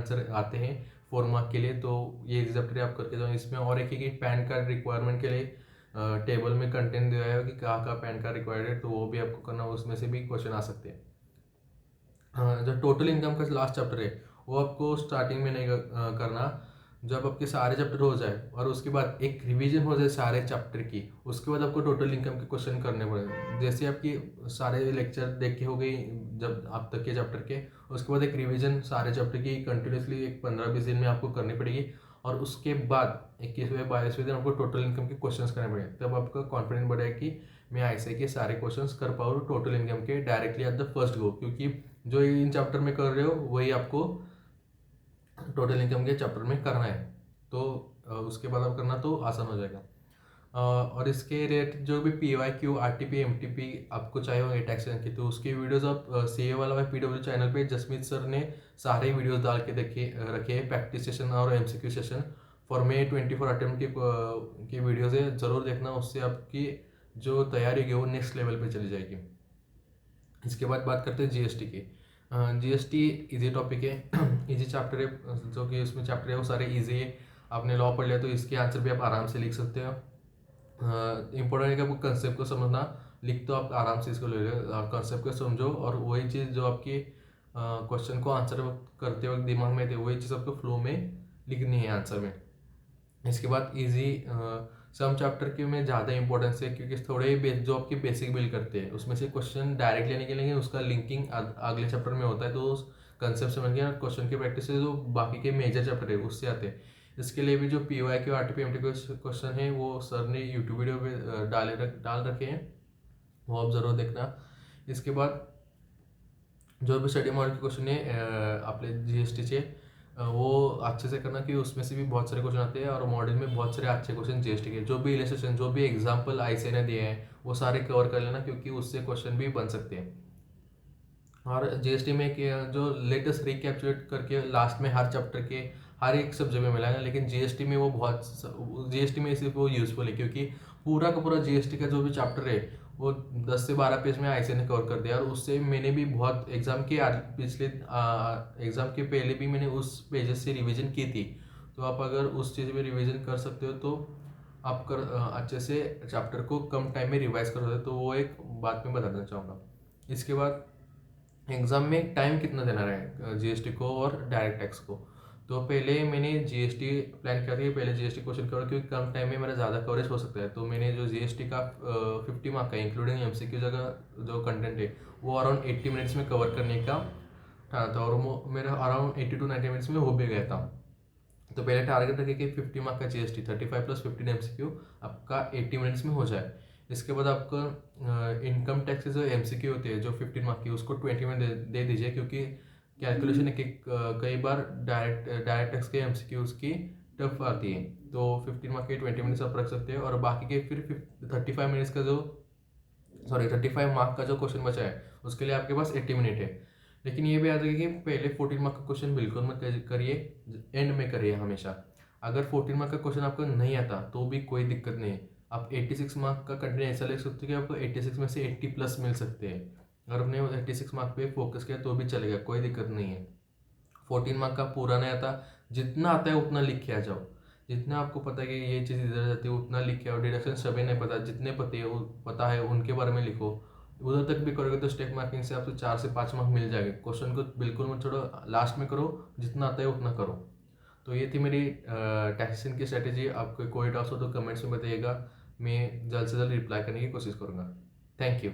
Answer आते हैं 4 mark के लिए, तो ये चैप्टर आप करके जाओ। इसमें और एक है कि पैन कार्ड रिक्वायरमेंट के लिए टेबल में कंटेंट दिया है कि कहाँ कहाँ पैन कार्ड रिक्वायर्ड है, तो वो भी आपको करना, उसमें से भी क्वेश्चन आ सकते हैं। जो टोटल इनकम का लास्ट चैप्टर है वो आपको स्टार्टिंग में नहीं करना। जब आपके सारे चैप्टर हो जाए और उसके बाद एक रिवीजन हो जाए सारे चैप्टर की, उसके बाद आपको टोटल इनकम के क्वेश्चन करने पड़ेंगे। जैसे आपकी सारे लेक्चर देख के हो गई जब आप तक के चैप्टर के, उसके बाद एक रिवीजन सारे चैप्टर की कंटिन्यूसली एक 15-20 दिन में आपको करनी पड़ेगी, और उसके बाद 21वें 22वें दिन आपको टोटल इनकम के क्वेश्चन करने पड़ेंगे। तब आपका कॉन्फिडेंस बढ़ेगा कि मैं ऐसे के सारे क्वेश्चन कर पाऊँ टोटल इनकम के directly at the first go, क्योंकि जो इन चैप्टर में कर रहे हो वही आपको टोटल इनकम के चैप्टर में करना है। तो उसके बाद आप करना तो आसान हो जाएगा। और इसके रेट जो भी PYQ RTP MTP आपको चाहिए होंगे टैक्सेशन की, तो उसकी वीडियोस आप CA वाला PW चैनल पे जसमीत सर ने सारे वीडियोस डाल के रखे हैं, प्रैक्टिस सेशन और MCQ session for may 24 attempt की वीडियोस है, ज़रूर देखना। उससे आपकी जो तैयारी होगी वो नेक्स्ट लेवल पे चली जाएगी। इसके बाद बात करते हैं GST की। GST इजी टॉपिक है, इजी चैप्टर है, जो कि उसमें चैप्टर है वो सारे इजी है। आपने लॉ पढ़ लिया तो इसके आंसर भी आप आराम से लिख सकते हो। इंपॉर्टेंट है कि आपको कंसेप्ट को समझना, लिख तो आप आराम से इसको ले लो, कंसेप्ट को समझो, और वही चीज़ जो आपकी क्वेश्चन को आंसर करते वक्त दिमाग में थे वही चीज़ आपको फ्लो में लिखनी है आंसर में। इसके बाद इजी सम चैप्टर के में ज़्यादा इंपॉर्टेंस है, क्योंकि थोड़े जो आपके बेसिक बिल्ड करते हैं उसमें से क्वेश्चन डायरेक्ट लेने के लिए उसका लिंकिंग अगले चैप्टर में होता है, तो उस कंसेप्ट समझ के क्वेश्चन की प्रैक्टिस से जो बाकी के मेजर चैप्टर है उससे आते हैं। इसके लिए भी जो PYQ RTP MTP क्वेश्चन है वो सर ने यूट्यूब वीडियो पे डाल रखे हैं, वो आप ज़रूर देखना। इसके बाद जो भी स्टडी मॉडल के क्वेश्चन है आपले GST चे वो अच्छे से करना, कि उसमें से भी बहुत सारे क्वेश्चन आते हैं, और मॉडल में बहुत सारे अच्छे क्वेश्चन GST के, जो भी इलस्ट्रेशन जो भी एग्जाम्पल ICA ने दिए हैं वो सारे कवर कर लेना, क्योंकि उससे क्वेश्चन भी बन सकते हैं। और GST में जो लेटेस्ट रिकैप्चुलेट करके लास्ट में हर चैप्टर के हर एक सब्जेक्ट में मिलाएगा, लेकिन GST में वो GST में सिर्फ वो यूजफुल है, क्योंकि पूरा का पूरा GST का जो भी चैप्टर है वो 10 से 12 पेज में ICA ने कवर कर दिया, और उससे मैंने भी बहुत एग्जाम के पिछले एग्जाम के पहले भी मैंने उस पेजेस से रिविजन की थी। तो आप अगर उस चीज़ में रिविजन कर सकते हो तो आप अच्छे से चैप्टर को कम टाइम में रिवाइज कर सकते हो, तो वो एक बात मैं बताना चाहूँगा। इसके बाद एग्ज़ाम में टाइम कितना देना है GST को और डायरेक्ट टैक्स को, तो पहले मैंने GST प्लान किया था कि पहले GST क्वेश्चन कवर, क्योंकि कम टाइम में मेरा ज़्यादा कवरेज हो सकता है। तो मैंने जो GST का 50 मार्क का इंक्लूडिंग MCQ जगह जो कंटेंट है वो अराउंड 80 मिनट्स में कवर करने का था, और वो मेरा अराउंड 80 to 90 मिनट्स में हो भी गया था। तो पहले टारगेट रखे कि 50 मार्क का GST 35 + 15 MCQ आपका 80 मिनट्स में हो जाए। इसके बाद आपका इनकम टैक्स जो MCQ होती है जो 15 मार्क की, उसको 20 मिनट दे दीजिए, क्योंकि कैलकुलेशन है कि कई बार डायरेक्ट टैक्स के MCQs की टफ आती है, तो 15 मार्क के 20 मिनट्स आप रख सकते हैं, और बाकी के फिर 35 मिनट्स का जो 35 मार्क का जो क्वेश्चन बचा है उसके लिए आपके पास 80 मिनट है। लेकिन ये भी याद रखिए कि पहले 14 मार्क का क्वेश्चन बिल्कुल मत करिए, एंड में करिए हमेशा। अगर 14 मार्क का क्वेश्चन आपको नहीं आता तो भी कोई दिक्कत नहीं है, आप 86 मार्क का कंटेंट ऐसा लिख सकते हो कि आपको 86 में से 80+ मिल सकते हैं। अगर आपने 86 मार्क पे फोकस किया तो भी चलेगा, कोई दिक्कत नहीं है। 14 मार्क का पूरा नहीं आता, जितना आता है उतना लिख के आ जाओ। जितना आपको पता है कि ये चीज़ इधर जाती है उतना लिख के आओ। डिडक्शन सभी नहीं पता, जितने पता है उनके बारे में लिखो। उधर तक भी करोगे तो स्टेप मार्किंग से आपको 4 से 5 मार्क मिल जाएंगे। क्वेश्चन को बिल्कुल मत छोड़ो, लास्ट में करो, जितना आता है उतना करो। तो ये थी मेरी टैक्सेशन की स्ट्रेटेजी। आपको कोई डाउट्स हो तो कमेंट्स में बताइएगा, मैं जल्द से जल्द रिप्लाई करने की कोशिश करूँगा। Thank you.